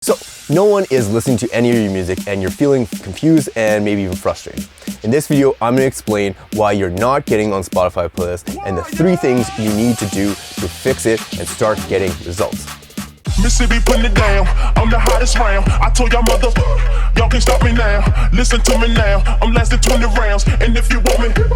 So, no one is listening to any of your music and you're feeling confused and maybe even frustrated. In this video, I'm going to explain why you're not getting on Spotify playlists and the 3 things you need to do to fix it and start getting results. Mississippi putting it down, I'm the hottest round. I told y'all y'all can't stop me now. Listen to me now, I'm lasting 20 rounds. And if you want me, then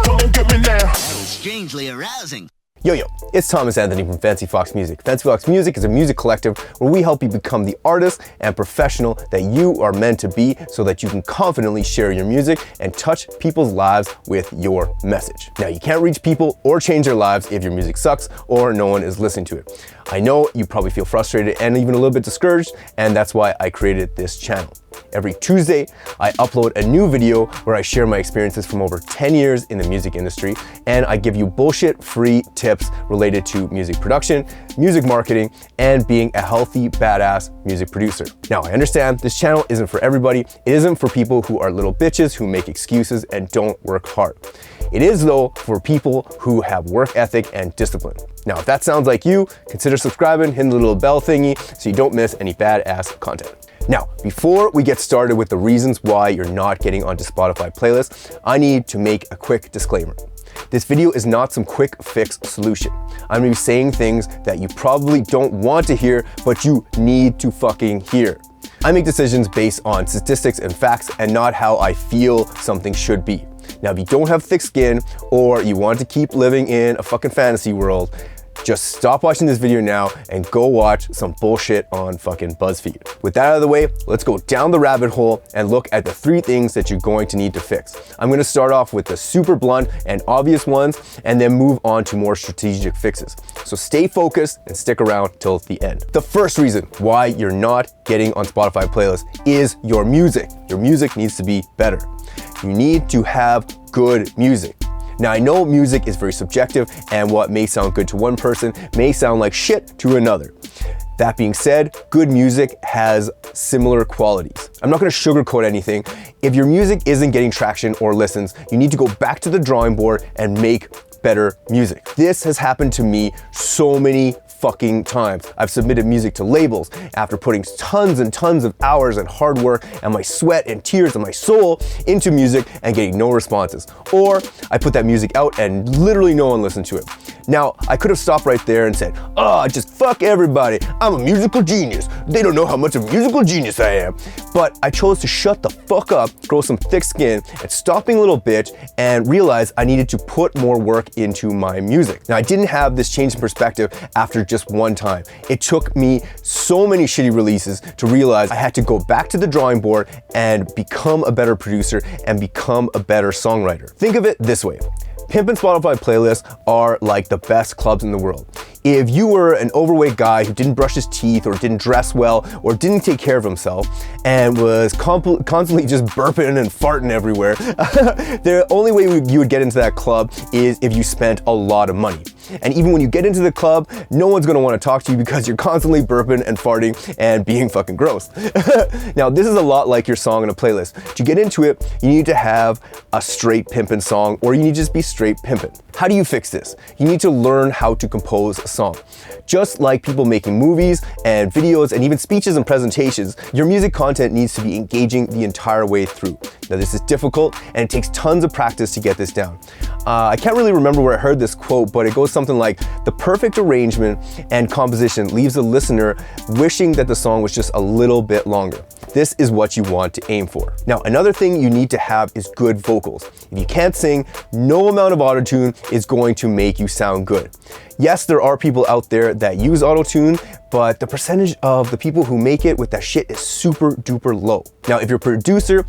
come and get me now. Strangely arousing. Yo, it's Thomas Anthony from Fancy Fox Music. Fancy Fox Music is a music collective where we help you become the artist and professional that you are meant to be so that you can confidently share your music and touch people's lives with your message. Now, you can't reach people or change their lives if your music sucks or no one is listening to it. I know you probably feel frustrated and even a little bit discouraged, and that's why I created this channel. Every Tuesday, I upload a new video where I share my experiences from over 10 years in the music industry, and I give you bullshit-free tips related to music production, music marketing, and being a healthy, badass music producer. Now, I understand this channel isn't for everybody. It isn't for people who are little bitches who make excuses and don't work hard. It is, though, for people who have work ethic and discipline. Now, if that sounds like you, consider subscribing, hitting the little bell thingy so you don't miss any badass content. Now, before we get started with the reasons why you're not getting onto Spotify playlists, I need to make a quick disclaimer. This video is not some quick fix solution. I'm gonna be saying things that you probably don't want to hear, but you need to fucking hear. I make decisions based on statistics and facts and not how I feel something should be. Now, if you don't have thick skin or you want to keep living in a fucking fantasy world, just stop watching this video now and go watch some bullshit on fucking BuzzFeed. With that out of the way, let's go down the rabbit hole and look at the 3 things that you're going to need to fix. I'm gonna start off with the super blunt and obvious ones and then move on to more strategic fixes. So stay focused and stick around till the end. The first reason why you're not getting on Spotify playlists is your music. Your music needs to be better. You need to have good music. Now, I know music is very subjective and what may sound good to one person may sound like shit to another. That being said, good music has similar qualities. I'm not gonna sugarcoat anything. If your music isn't getting traction or listens, you need to go back to the drawing board and make better music. This has happened to me so many fucking times. I've submitted music to labels after putting tons and tons of hours and hard work and my sweat and tears and my soul into music and getting no responses. Or I put that music out and literally no one listened to it. Now, I could have stopped right there and said, just fuck everybody. I'm a musical genius. They don't know how much of a musical genius I am. But I chose to shut the fuck up, grow some thick skin, and stop being a little bitch and realize I needed to put more work into my music. Now, I didn't have this change in perspective after just one time. It took me so many shitty releases to realize I had to go back to the drawing board and become a better producer and become a better songwriter. Think of it this way. Pimp and Spotify playlists are like the best clubs in the world. If you were an overweight guy who didn't brush his teeth or didn't dress well or didn't take care of himself and was constantly just burping and farting everywhere, the only way you would get into that club is if you spent a lot of money. And even when you get into the club, no one's gonna wanna talk to you because you're constantly burping and farting and being fucking gross. Now, this is a lot like your song in a playlist. To get into it, you need to have a straight pimpin' song or you need to just be straight pimpin'. How do you fix this? You need to learn how to compose a song. Just like people making movies and videos and even speeches and presentations, your music content needs to be engaging the entire way through. Now, this is difficult and it takes tons of practice to get this down. I can't really remember where I heard this quote, but it goes something like, the perfect arrangement and composition leaves the listener wishing that the song was just a little bit longer. This is what you want to aim for. Now, another thing you need to have is good vocals. If you can't sing, no amount of autotune is going to make you sound good. Yes, there are people out there that use autotune, but the percentage of the people who make it with that shit is super duper low. Now, if you're a producer,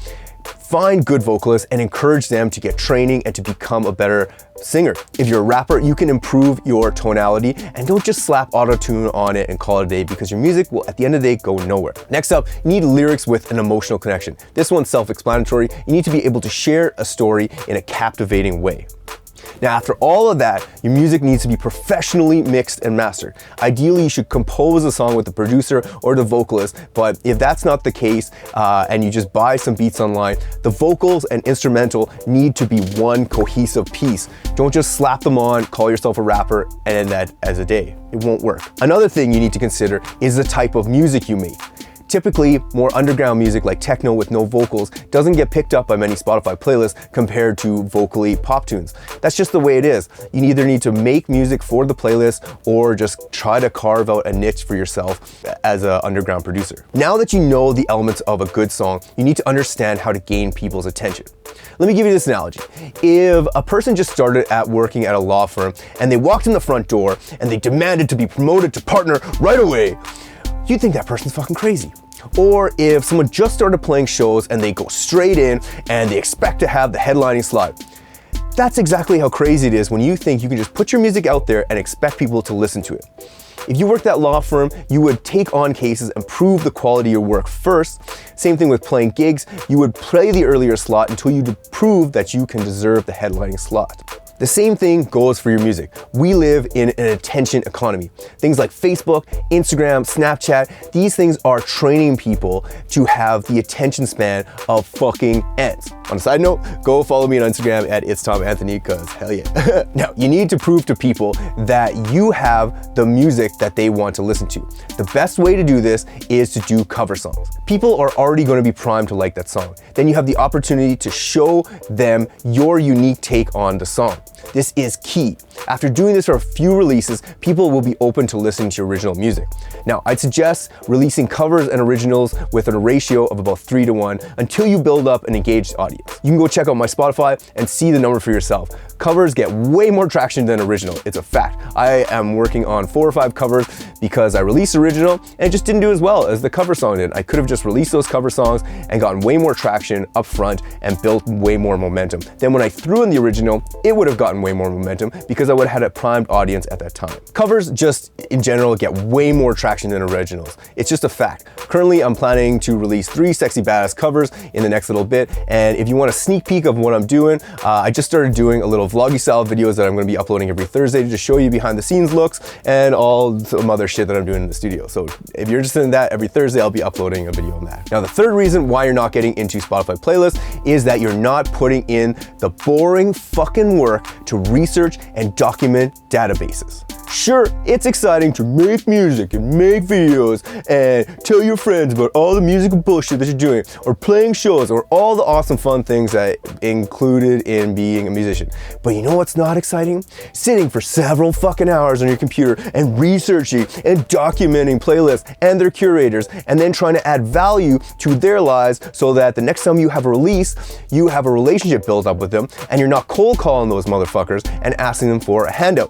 find good vocalists and encourage them to get training and to become a better singer. If you're a rapper, you can improve your tonality and don't just slap autotune on it and call it a day because your music will, at the end of the day, go nowhere. Next up, you need lyrics with an emotional connection. This one's self-explanatory. You need to be able to share a story in a captivating way. Now, after all of that, your music needs to be professionally mixed and mastered. Ideally, you should compose a song with the producer or the vocalist, but if that's not the case and you just buy some beats online, the vocals and instrumental need to be one cohesive piece. Don't just slap them on, call yourself a rapper, and end that as a day. It won't work. Another thing you need to consider is the type of music you make. Typically, more underground music like techno with no vocals doesn't get picked up by many Spotify playlists compared to vocally pop tunes. That's just the way it is. You either need to make music for the playlist or just try to carve out a niche for yourself as an underground producer. Now that you know the elements of a good song, you need to understand how to gain people's attention. Let me give you this analogy. If a person just started at working at a law firm and they walked in the front door and they demanded to be promoted to partner right away, you'd think that person's fucking crazy. Or if someone just started playing shows and they go straight in and they expect to have the headlining slot. That's exactly how crazy it is when you think you can just put your music out there and expect people to listen to it. If you worked at that law firm, you would take on cases and prove the quality of your work first. Same thing with playing gigs. You would play the earlier slot until you prove that you can deserve the headlining slot. The same thing goes for your music. We live in an attention economy. Things like Facebook, Instagram, Snapchat, these things are training people to have the attention span of fucking ants. On a side note, go follow me on Instagram at It's Tom Anthony, cause hell yeah. Now, you need to prove to people that you have the music that they want to listen to. The best way to do this is to do cover songs. People are already going to be primed to like that song. Then you have the opportunity to show them your unique take on the song. This is key. After doing this for a few releases, people will be open to listening to your original music. Now, I'd suggest releasing covers and originals with a ratio of about 3-to-1 until you build up an engaged audience. You can go check out my Spotify and see the number for yourself. Covers get way more traction than original. It's a fact. I am working on 4 or 5 covers because I released original and it just didn't do as well as the cover song did. I could have just released those cover songs and gotten way more traction up front and built way more momentum. Then when I threw in the original, it would have gotten way more momentum because I would have had a primed audience at that time. Covers just in general get way more traction than originals. It's just a fact. Currently, I'm planning to release 3 sexy badass covers in the next little bit. And if you want a sneak peek of what I'm doing, I just started doing a little vloggy style videos that I'm going to be uploading every Thursday to just show you behind the scenes looks and all some other shit that I'm doing in the studio. So if you're interested in that, every Thursday I'll be uploading a video on that. Now, the third reason why you're not getting into Spotify playlists is that you're not putting in the boring fucking work to research and document databases. Sure, it's exciting to make music and make videos and tell your friends about all the musical bullshit that you're doing, or playing shows, or all the awesome fun things that included in being a musician. But you know what's not exciting? Sitting for several fucking hours on your computer and researching and documenting playlists and their curators, and then trying to add value to their lives so that the next time you have a release, you have a relationship built up with them and you're not cold calling those motherfuckers and asking them for a handout.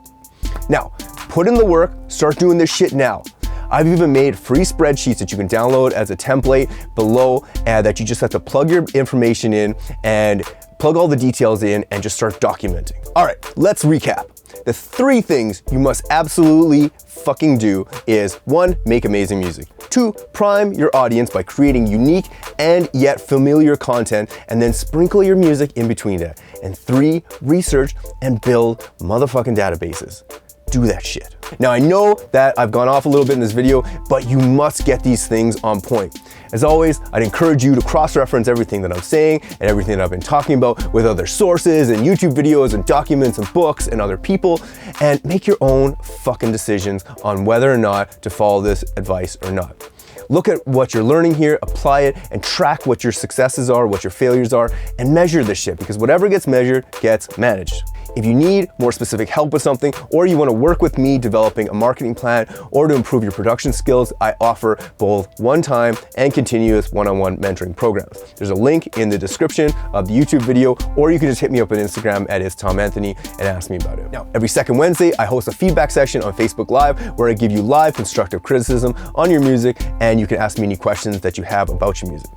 Now, put in the work, start doing this shit now. I've even made free spreadsheets that you can download as a template below, and that you just have to plug your information in and plug all the details in and just start documenting. All right, let's recap. The 3 things you must absolutely fucking do is 1, make amazing music. 2, prime your audience by creating unique and yet familiar content, and then sprinkle your music in between that. And 3, research and build motherfucking databases. Do that shit. Now, I know that I've gone off a little bit in this video, but you must get these things on point. As always, I'd encourage you to cross-reference everything that I'm saying and everything that I've been talking about with other sources and YouTube videos and documents and books and other people, and make your own fucking decisions on whether or not to follow this advice or not. Look at what you're learning here, apply it, and track what your successes are, what your failures are, and measure this shit, because whatever gets measured gets managed. If you need more specific help with something, or you want to work with me developing a marketing plan, or to improve your production skills, I offer both one-time and continuous one-on-one mentoring programs. There's a link in the description of the YouTube video, or you can just hit me up on Instagram at It's Tom Anthony and ask me about it. Now, every second Wednesday, I host a feedback session on Facebook Live where I give you live constructive criticism on your music, and you can ask me any questions that you have about your music.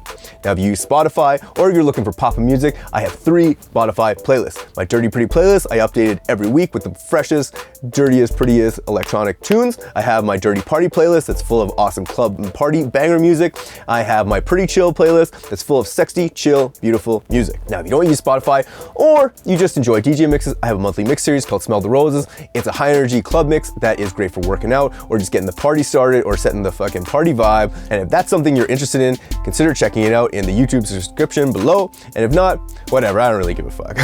Now, if you use Spotify, or if you're looking for pop music, I have 3 Spotify playlists. My Dirty Pretty playlist, I updated every week with the freshest, dirtiest, prettiest electronic tunes. I have my Dirty Party playlist that's full of awesome club and party banger music. I have my Pretty Chill playlist that's full of sexy, chill, beautiful music. Now, if you don't use Spotify, or you just enjoy DJ mixes, I have a monthly mix series called Smell the Roses. It's a high energy club mix that is great for working out, or just getting the party started, or setting the fucking party vibe. And if that's something you're interested in, consider checking it it out in the YouTube description below. And if not, whatever, I don't really give a fuck.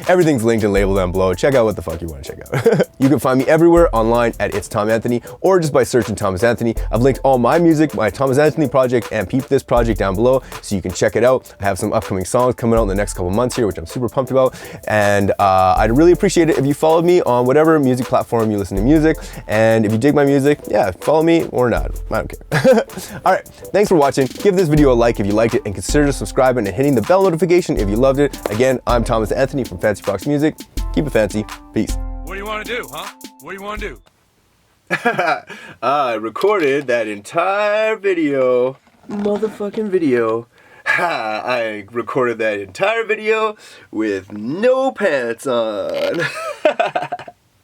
Everything's linked and labeled down below. Check out what the fuck you want to check out. You can find me everywhere online at It's Tom Anthony, or just by searching Thomas Anthony. I've linked all my music, my Thomas Anthony project, and Peep This project down below, so you can check it out. I have some upcoming songs coming out in the next couple months here, which I'm super pumped about. And I'd really appreciate it if you followed me on whatever music platform you listen to music. And if you dig my music, yeah, follow me or not. I don't care. All right, thanks for watching. Give this video a like if you liked it, and consider subscribing and hitting the bell notification if you loved it. Again, I'm Thomas Anthony from Fancy Fox Music. Keep it fancy. Peace. What do you want to do, huh? What do you want to do? I recorded that entire video. Motherfucking video. I recorded that entire video with no pants on.